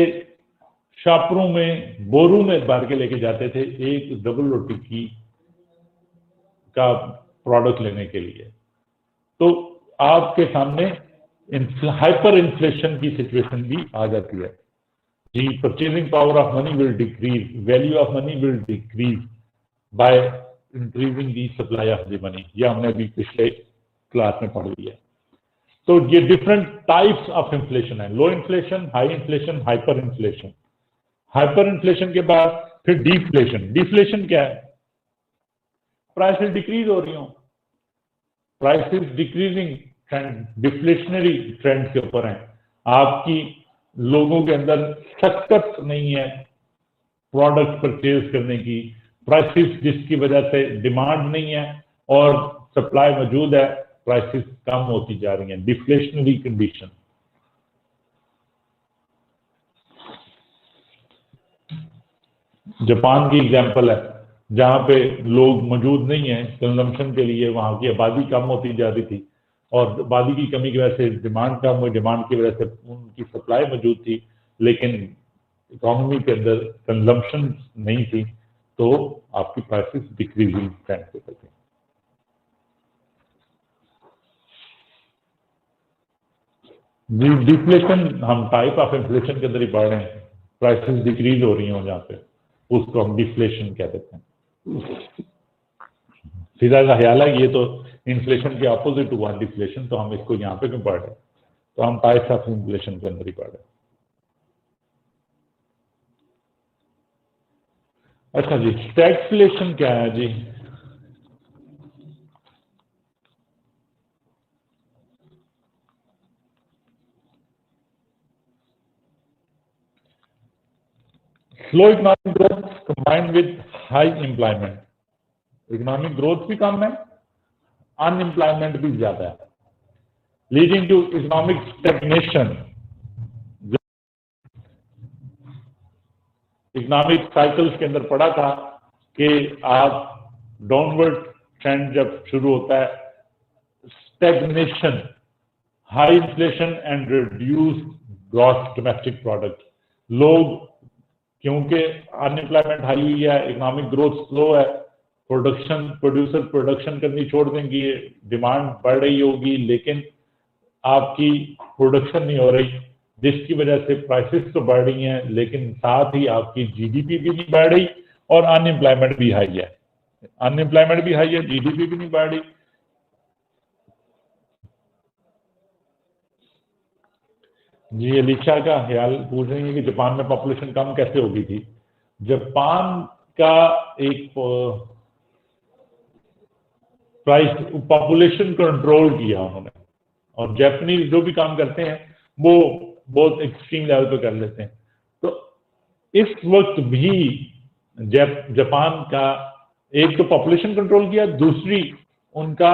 शापरों में, बोरों में भर के लेके जाते थे एक डबल रोटी की का प्रोडक्ट लेने के लिए। तो आपके सामने हाइपर इन्फ्लेशन की सिचुएशन भी आ जाती है। जी, purchasing power of money will decrease, value of money will decrease by increasing the supply of the money. यह हमने अभी पिछले क्लास में पढ़ लिया। तो ये डिफरेंट टाइप्स ऑफ इन्फ्लेशन है, low inflation, high inflation, hyper inflation. Hyper inflation के बाद फिर डिफ्लेशन। डिफ्लेशन क्या है? प्राइसेस डिक्रीज हो रही हो, prices decreasing trend, deflationary trend के ऊपर है। आपकी लोगों के अंदर सख्त नहीं है प्रोडक्ट परचेज करने की, प्राइसेस जिसकी वजह से डिमांड नहीं है और सप्लाई मौजूद है, प्राइसेस कम होती जा रही हैं, डिफ्लेशनरी कंडीशन। जापान की एग्जांपल है, जहां पे लोग मौजूद नहीं है कंजम्पशन के लिए, वहां की आबादी कम होती जा रही थी और आबादी की कमी की वजह से डिमांड कम हुई, डिमांड की वजह से उनकी सप्लाई मौजूद थी लेकिन इकोनॉमी के अंदर कंजम्पशन नहीं थी, तो आपकी प्राइसेस डिक्रीजिंग ट्रेंड पे थे। डिफ्लेशन हम टाइप ऑफ इन्फ्लेशन के अंदर ही पढ़ रहे हैं, प्राइसेस डिक्रीज हो रही हो जहाँ पे, उसको हम डिफ्लेशन कह देते हैं। सीधा सा ख्याल है ये तो इन्फ्लेशन के अपोजिट हुआ डिफ्लेशन, तो हम इसको यहाँ पे क्यों पढ़ रहे हैं? तो हम टाइप्स ऑफ इन्फ्लेशन के अंदर ही पढ़ रहे हैं। अच्छा जी, स्टैगफ्लेशन क्या है जी? Slow economic growth combined with high employment. Economic growth भी कम है, अनएम्प्लॉयमेंट भी ज्यादा है, leading to economic stagnation. Economic cycles के अंदर पढ़ा था कि आप डाउनवर्ड ट्रेंड जब शुरू होता है, stagnation, high inflation and reduce gross domestic product. लोग क्योंकि अनएम्प्लॉयमेंट हाई हुई है, इकोनॉमिक ग्रोथ स्लो है, प्रोड्यूसर प्रोडक्शन करनी छोड़ देंगे, डिमांड बढ़ रही होगी लेकिन आपकी प्रोडक्शन नहीं हो रही, जिसकी वजह से प्राइसेस तो बढ़ रही हैं लेकिन साथ ही आपकी जीडीपी भी नहीं बढ़ रही और अनएम्प्लॉयमेंट भी हाई है। अनएम्प्लॉयमेंट भी हाई है, जीडीपी भी नहीं बढ़ रही। जी अलीशा का ख्याल पूछ रही है कि जापान में पॉपुलेशन कम कैसे हो गई थी। जापान का एक प्राइस पॉपुलेशन कंट्रोल किया उन्होंने, और जापानीज जो भी काम करते हैं वो बहुत एक्सट्रीम लेवल पे कर लेते हैं। तो इस वक्त भी जापान का एक तो पॉपुलेशन कंट्रोल किया, दूसरी उनका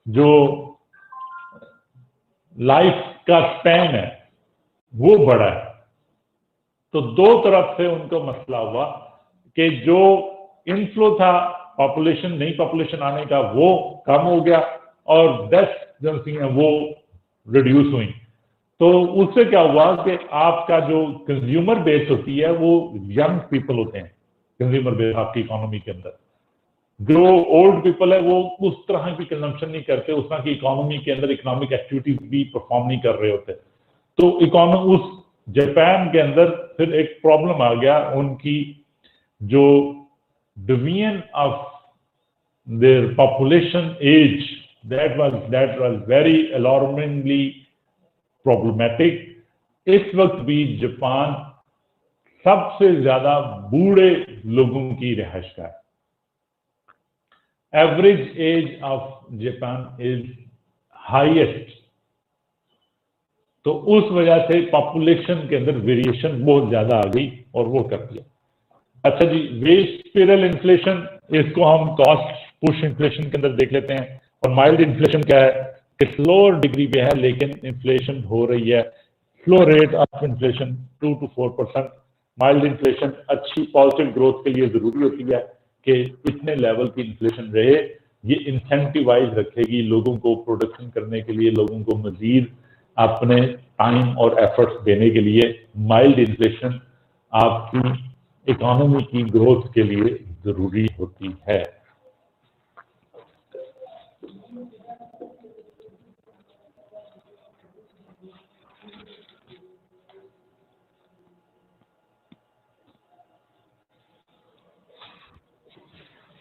जो लाइफ का स्पैन है वो बढ़ा है। तो दो तरफ से उनको मसला हुआ कि जो इनफ्लो था पॉपुलेशन, नई पॉपुलेशन आने का, वो कम हो गया और डेथ जो वो रिड्यूस हुई। तो उससे क्या हुआ कि आपका जो कंज्यूमर बेस होती है वो यंग पीपल होते हैं, कंज्यूमर बेस आपकी इकोनॉमी के अंदर। जो ओल्ड पीपल है वो उस तरह की कंजम्पशन नहीं करते, उस तरह की इकोनॉमी के अंदर इकोनॉमिक एक्टिविटीज भी परफॉर्म नहीं कर रहे होते। तो इकोनॉमी उस जापान के अंदर फिर एक प्रॉब्लम आ गया, उनकी जो division of their population age, that was very alarmingly problematic. इस वक्त भी जापान सबसे ज्यादा बूढ़े लोगों की रिहाइश का है। Average age of Japan is highest. तो उस वजह से पॉपुलेशन के अंदर वेरिएशन बहुत ज्यादा आ गई और वो कर दिया। अच्छा जी, वेज स्पिरल इन्फ्लेशन, इसको हम कॉस्ट पुश इन्फ्लेशन के अंदर देख लेते हैं। और माइल्ड इन्फ्लेशन क्या है कि स्लोअर डिग्री पे है लेकिन इन्फ्लेशन हो रही है, slow rate of inflation 2 to 4%। Mild inflation अच्छी पॉजिटिव ग्रोथ के लिए जरूरी होती है कि इतने लेवल की इन्फ्लेशन रहे, ये इंसेंटिवाइज रखेगी लोगों को प्रोडक्शन करने के लिए, लोगों को मजीद अपने टाइम और एफर्ट्स देने के लिए। माइल्ड इन्फ्लेशन आपकी इकोनॉमी की ग्रोथ के लिए जरूरी होती है।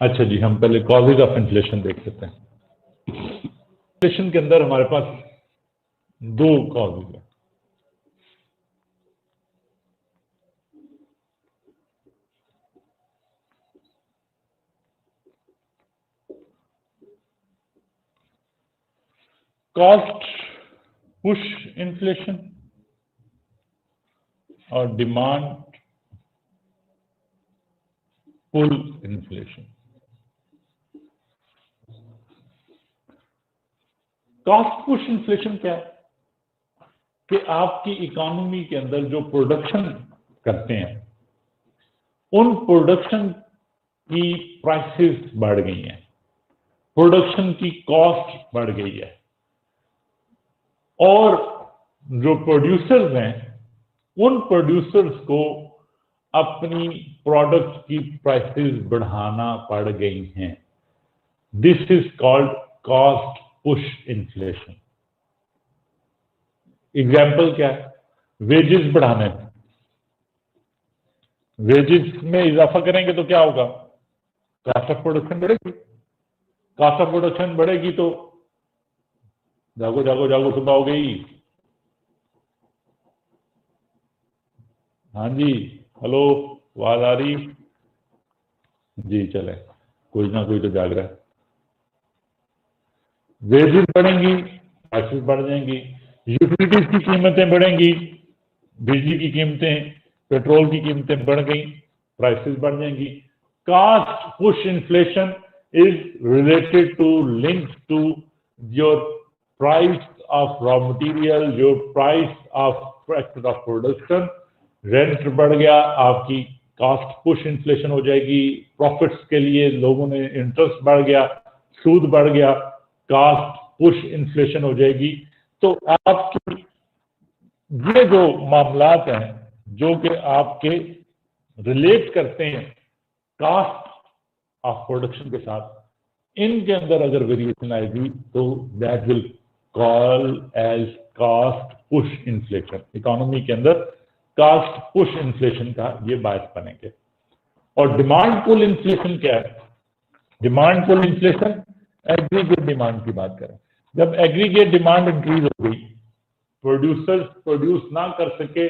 अच्छा जी, हम पहले कॉजेज ऑफ इन्फ्लेशन देख लेते हैं। इन्फ्लेशन के अंदर हमारे पास दो कॉजेज है। कॉस्ट पुश इन्फ्लेशन और demand pull inflation. Cost push inflation क्या है कि आपकी इकोनॉमी के अंदर जो प्रोडक्शन करते हैं उन प्रोडक्शन की प्राइसेस बढ़ गई हैं, प्रोडक्शन की कॉस्ट बढ़ गई है, और जो प्रोड्यूसर्स हैं उन प्रोड्यूसर्स को अपनी प्रोडक्ट की प्राइसेस बढ़ाना पड़ गई हैं। This is called cost push inflation. Example क्या है? वेजेस बढ़ाने, वेजेस में इजाफा करेंगे तो क्या होगा? कॉस्ट ऑफ प्रोडक्शन बढ़ेगी। कॉस्ट ऑफ प्रोडक्शन बढ़ेगी तो जागो जागो जागो सुबह हो गई। हाँ जी, हेलो, आवाज आ रही जी? चले, कोई ना कोई तो जाग रहा है। वेजेस बढ़ेंगी, प्राइसेस बढ़ जाएंगी, यूटिलिटीज की कीमतें बढ़ेंगी, बिजली की कीमतें, पेट्रोल की कीमतें बढ़ गई, प्राइसेस बढ़ जाएंगी। Cost push inflation is related to link to your price of raw material, your price of factor of production. Rent बढ़ गया, आपकी कॉस्ट पुश इन्फ्लेशन हो जाएगी। प्रॉफिट्स के लिए लोगों ने इंटरेस्ट बढ़ गया, सूद बढ़ गया, कॉस्ट पुश इन्फ्लेशन हो जाएगी। तो आपकी ये जो मामलात हैं जो कि आपके रिलेट करते हैं कॉस्ट ऑफ प्रोडक्शन के साथ, इनके अंदर अगर वेरिएशन आएगी तो that will call as cost push inflation. Economy के अंदर कॉस्ट पुश इन्फ्लेशन का ये बायस बनेंगे। और डिमांड पुल इन्फ्लेशन क्या है? Demand pull inflation aggregate demand की बात करें। जब एग्रीगेट डिमांड इंक्रीज हो गई, प्रोड्यूसर्स प्रोड्यूस ना कर सके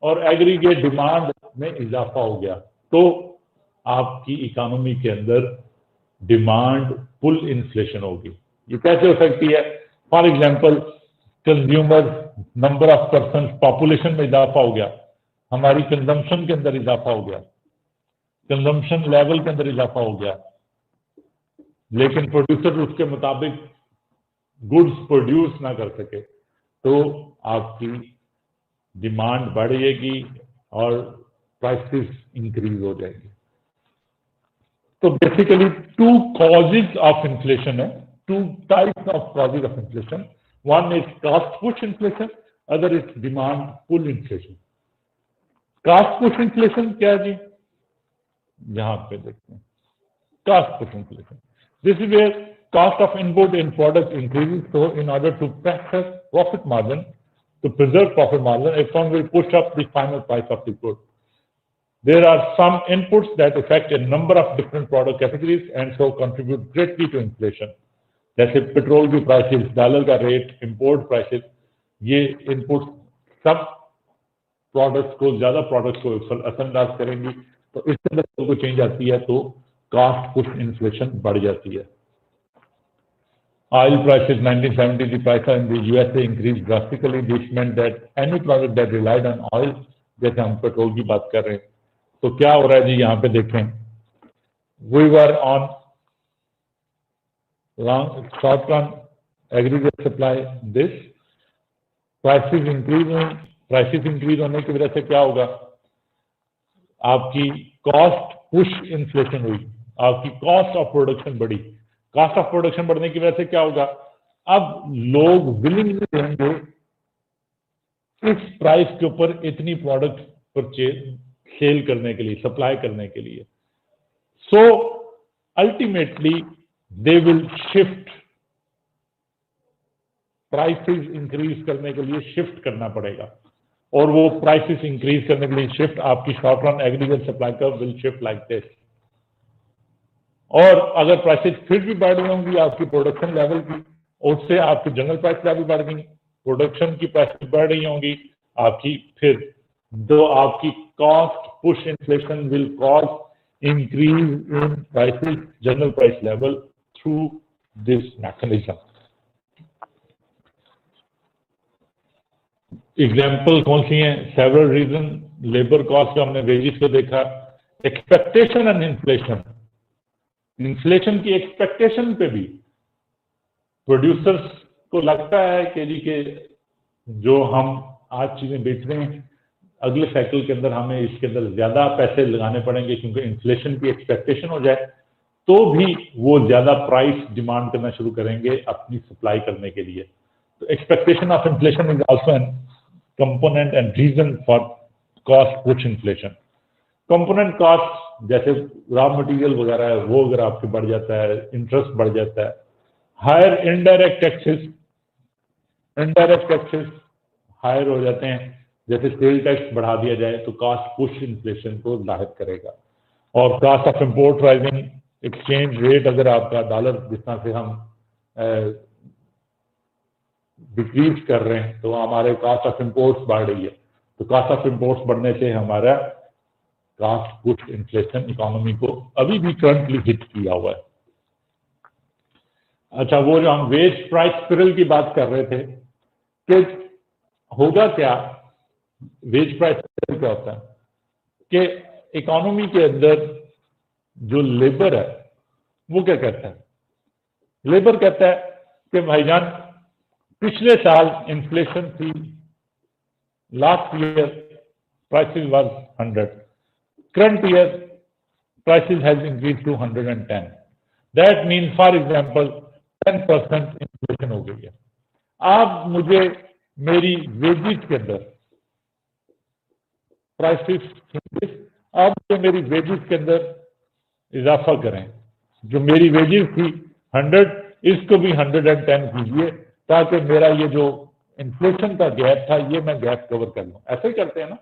और एग्रीगेट डिमांड में इजाफा हो गया, तो आपकी इकोनॉमी के अंदर डिमांड पुल इन्फ्लेशन होगी। ये कैसे हो सकती है? For example, consumer number of person, population में इजाफा हो गया, हमारी कंजम्पशन के अंदर इजाफा हो गया, कंजम्पशन लेवल के अंदर इजाफा हो गया, लेकिन प्रोड्यूसर उसके मुताबिक गुड्स प्रोड्यूस ना कर सके, तो आपकी डिमांड बढ़ेगी और प्राइसेस इंक्रीज हो जाएगी। तो basically two causes of inflation है, two types of causes of inflation. One is cost push inflation, other is demand pull inflation. Cost push inflation क्या है जी? यहां पे देखते हैं, cost push inflation, this is where cost of input in product increases, so in order to protect profit margin, to preserve profit margin, a firm will push up the final price of the good. There are some inputs that affect a number of different product categories and so contribute greatly to inflation. जैसे petrol की prices, dollar का rate, import prices, ये input सब products को, ज्यादा products को असरअंदाज करेंगी। तो इसके अंदर कोई चेंज आती है तो कॉस्ट पुश इन्फ्लेशन बढ़ जाती है। Oil prices 1970, the price in the USA increased drastically. This meant that any product that relied on oil, जैसे हम पेट्रोल की बात कर रहे हैं, तो क्या हो रहा है जी? यहाँ पे देखें, we were on long short run aggregate supply. This prices increase हुई, prices increase होने की वजह से क्या होगा? आपकी कॉस्ट पुश इन्फ्लेशन हुई, आपकी कॉस्ट ऑफ प्रोडक्शन बढ़ी। कॉस्ट ऑफ प्रोडक्शन बढ़ने की वजह से क्या होगा? अब लोग विलिंगली रहेंगे इस प्राइस के ऊपर इतनी प्रोडक्ट परचेज सेल करने के लिए, सप्लाई करने के लिए। So ultimately they will shift, prices increase करने के लिए शिफ्ट करना पड़ेगा, और वो प्राइसेस इंक्रीज करने के लिए शिफ्ट आपकी short run aggregate supply curve will shift like this. और अगर प्राइसेस फिर भी बढ़ रही होंगी आपकी प्रोडक्शन लेवल की, उससे आपकी जनरल प्राइस लेवल बढ़ गई, प्रोडक्शन की प्राइसेस बढ़ रही होंगी आपकी, फिर जो आपकी cost push inflation will cause increase in prices, general price level through this mechanism. Example कौन सी हैं? सेवरल रीजन, लेबर कॉस्ट का हमने वेजेस को देखा, एक्सपेक्टेशन एंड इन्फ्लेशन, इन्फ्लेशन की एक्सपेक्टेशन पे भी प्रोड्यूसर्स को लगता है कि जी के जो हम आज चीजें बेच रहे हैं अगले साइकिल के अंदर हमें इसके अंदर ज्यादा पैसे लगाने पड़ेंगे, क्योंकि इन्फ्लेशन की एक्सपेक्टेशन हो जाए तो भी वो ज्यादा प्राइस डिमांड करना शुरू करेंगे अपनी सप्लाई करने के लिए। तो expectation of inflation is also an component and reason for cost push inflation. Component cost जैसे रॉ मटेरियल वगैरह है वो अगर आपके बढ़ जाता है, इंटरेस्ट बढ़ जाता है, हायर इनडायरेक्ट टैक्सेस हायर हो जाते हैं, जैसे सेल टैक्स बढ़ा दिया जाए तो कॉस्ट पुश इन्फ्लेशन को जाहिर करेगा। और cost of import rising, exchange rate अगर आपका डॉलर जिस तरह से हम डिक्रीज कर रहे हैं तो हमारे कॉस्ट ऑफ इंपोर्ट्स बढ़ रही है, तो कॉस्ट ऑफ इंपोर्ट्स बढ़ने से हमारा कॉस्ट पुश इन्फ्लेशन इकोनॉमी को अभी भी करंटली हिट किया हुआ है। अच्छा, वो जो हम वेज प्राइस स्पिरल की बात कर रहे थे कि होगा क्या, वेज प्राइस स्पिरल क्या होता है कि इकोनॉमी के अंदर जो लेबर है वो क्या कहता है, लेबर कहता है कि भाईजान पिछले साल इन्फ्लेशन थी, last year prices was 100, current year prices has increase to 110, that mean for example 10% inflation हो गई है। आप मुझे मेरी वेजेस के अंदर प्राइसेस, आप मुझे मेरी वेजेस के अंदर इजाफा करें, जो मेरी वेजेस थी 100 इसको भी 110 कीजिए ताकि मेरा ये जो इन्फ्लेशन का गैप था ये मैं गैप कवर कर लूं। ऐसे ही करते हैं ना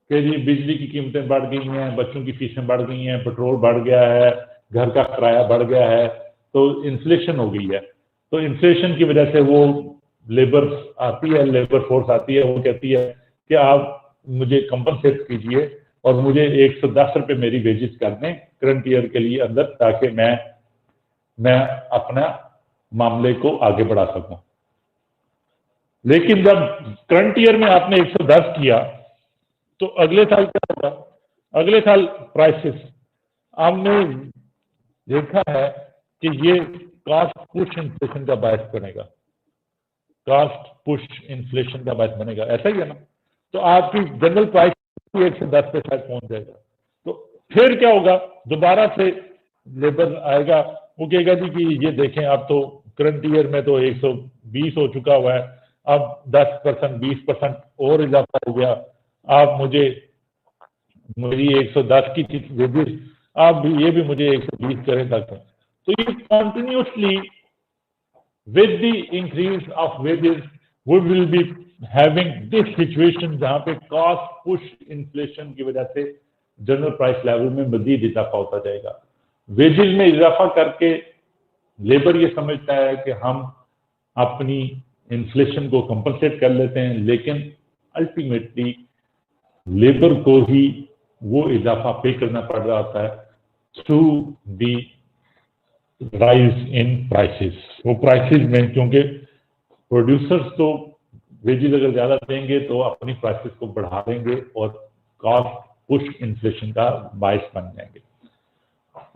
कि जी बिजली की कीमतें बढ़ गई हैं, बच्चों की फीसें बढ़ गई हैं, पेट्रोल बढ़ गया है, घर का किराया बढ़ गया है, तो इन्फ्लेशन हो गई है। तो इन्फ्लेशन की वजह से वो लेबर आती है, लेबर फोर्स आती है, वो कहती है कि आप मुझे कंपनसेट कीजिए और मुझे 110 रुपये मेरी वेजेस कर दें करंट ईयर के लिए अंदर, ताकि मैं अपना मामले को आगे बढ़ा सकूं। लेकिन जब करंट ईयर में आपने 110 किया तो अगले साल क्या होगा, अगले साल प्राइसेस हमने देखा है कि ये कॉस्ट पुश इन्फ्लेशन का बायस बनेगा, कॉस्ट पुश इन्फ्लेशन का बायस बनेगा, ऐसा ही है ना। तो आपकी जनरल प्राइस 110 पे शायद पहुंच जाएगा, तो फिर क्या होगा, दोबारा से लेबर आएगा, वो कहेगा जी कि ये देखें अब तो करंट ईयर में तो 120 हो चुका हुआ है, अब 10% 20% और इजाफा हो गया, आप मुझे मेरी 110 की वेजेस आप भी ये भी मुझे 120 करें तक। तो ये continuously with the increase of wages we will be having this situation जहां पे कॉस्ट पुश इन्फ्लेशन की वजह से जनरल प्राइस लेवल में मजीद इजाफा होता जाएगा। वेजेस में इजाफा करके लेबर ये समझता है कि हम अपनी इन्फ्लेशन को कंपनसेट कर लेते हैं, लेकिन अल्टीमेटली लेबर को ही वो इजाफा पे करना पड़ रहा होता है through the rise in prices. वो प्राइसेस में, क्योंकि प्रोड्यूसर्स तो वेजेस अगर ज्यादा देंगे तो अपनी प्राइसेस को बढ़ा देंगे और कॉस्ट पुश इन्फ्लेशन का बायस बन जाएंगे।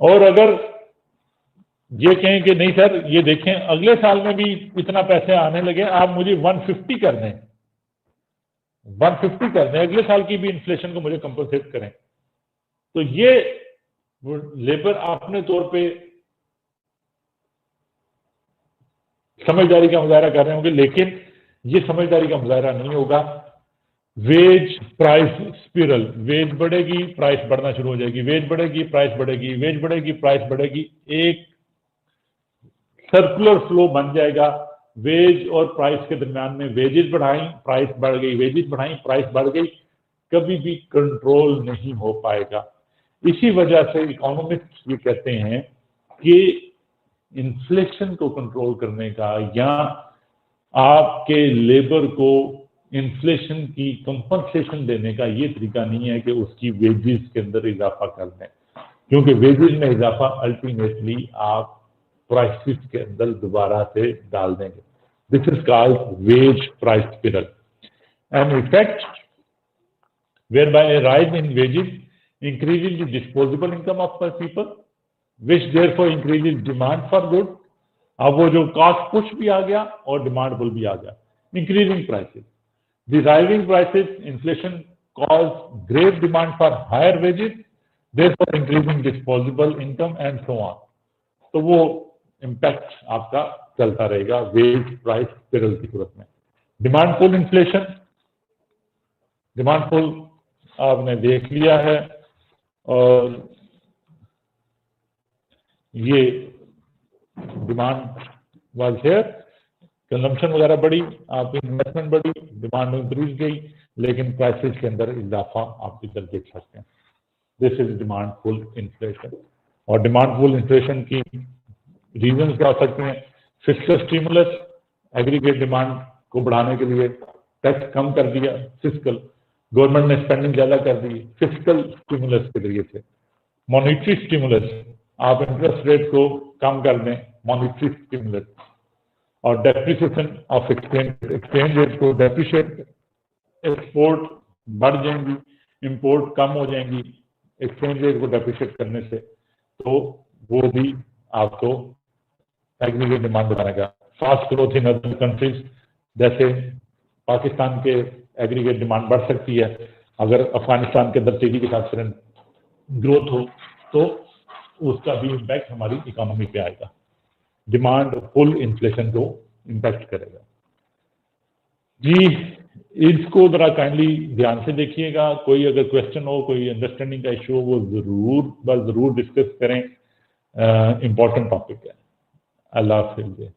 और अगर ये कहें कि नहीं सर ये देखें अगले साल में भी इतना पैसे आने लगे, आप मुझे 150 कर दें, 150 कर दें, अगले साल की भी इन्फ्लेशन को मुझे कंपनसेट करें, तो ये लेबर अपने तौर पे समझदारी का मुजाहरा कर रहे होंगे, लेकिन ये समझदारी का मुजाहरा नहीं होगा। वेज प्राइस स्पिरल, वेज बढ़ेगी प्राइस बढ़ना शुरू हो जाएगी, वेज बढ़ेगी प्राइस बढ़ेगी, वेज बढ़ेगी प्राइस बढ़ेगी, एक सर्कुलर फ्लो बन जाएगा। वेज और प्राइस के दरमियान में वेजेस बढ़ाई प्राइस बढ़ गई, वेजेस बढ़ाई प्राइस बढ़ गई, कभी भी कंट्रोल नहीं हो पाएगा। इसी वजह से इकोनॉमिस्ट ये कहते हैं कि इन्फ्लेशन को कंट्रोल करने का या आपके लेबर को इन्फ्लेशन की कंपनसेशन देने का ये तरीका नहीं है कि उसकी वेजेस के अंदर इजाफा कर दें, क्योंकि वेजेस में इजाफा अल्टीमेटली आप प्राइसेस के अंदर दोबारा से डाल देंगे. This is called wage price spiral, an effect whereby a rise in wages increases the disposable income of the people, which therefore increases demand for goods. अब वो जो कॉस्ट पुश भी आ गया और डिमांड पुल भी आ गया, increasing prices. The rising prices, inflation cause great demand for higher wages, therefore increasing disposable income and so on. तो वो इम्पैक्ट आपका चलता रहेगा वेज प्राइस स्पिरल की सूरत में. Demand pull inflation, demand pull आपने देख लिया है, और ये डिमांड वाज हियर, कंजम्पशन वगैरह बढ़ी, आपकी इन्वेस्टमेंट बढ़ी, डिमांड इंक्रीज गई, लेकिन प्राइसेस के अंदर इजाफा आप इधर देख सकते हैं. This is demand pull inflation. और डिमांड पुल इन्फ्लेशन की रीजंस क्या हो सकते हैं? फिस्कल स्टिमुलस, एग्रीगेट डिमांड को बढ़ाने के लिए टैक्स कम कर दिया, फिस्कल गवर्नमेंट ने स्पेंडिंग ज्यादा कर दी फिस्कल स्टिमुलस के जरिए से. मॉनिटरी स्टिमुलस, आप इंटरेस्ट रेट को कम कर दें, मॉनिटरी स्टिमुलस. और डेप्रिसिएशन ऑफ एक्सचेंज रेट को डेप्रिशिएट, एक्सपोर्ट बढ़ जाएंगी, इंपोर्ट कम हो जाएंगी एक्सचेंज रेट को डेप्रिशिएट करने से, तो वो भी आपको एग्रीगेट डिमांड बढ़ाएगा. Fast growth in other countries, जैसे पाकिस्तान के एग्रीगेट डिमांड बढ़ सकती है अगर अफगानिस्तान के अंदर तेजी के साथ ग्रोथ हो, तो उसका भी इम्पैक्ट हमारी इकोनॉमी पे आएगा. डिमांड पुल इन्फ्लेशन को इम्पैक्ट करेगा. जी, इसको जरा काइंडली ध्यान से देखिएगा. कोई अगर क्वेश्चन हो, कोई अंडरस्टैंडिंग का इशू हो, वो जरूर डिस्कस करें. इंपॉर्टेंट टॉपिक है. अल्लाह हाफिज़.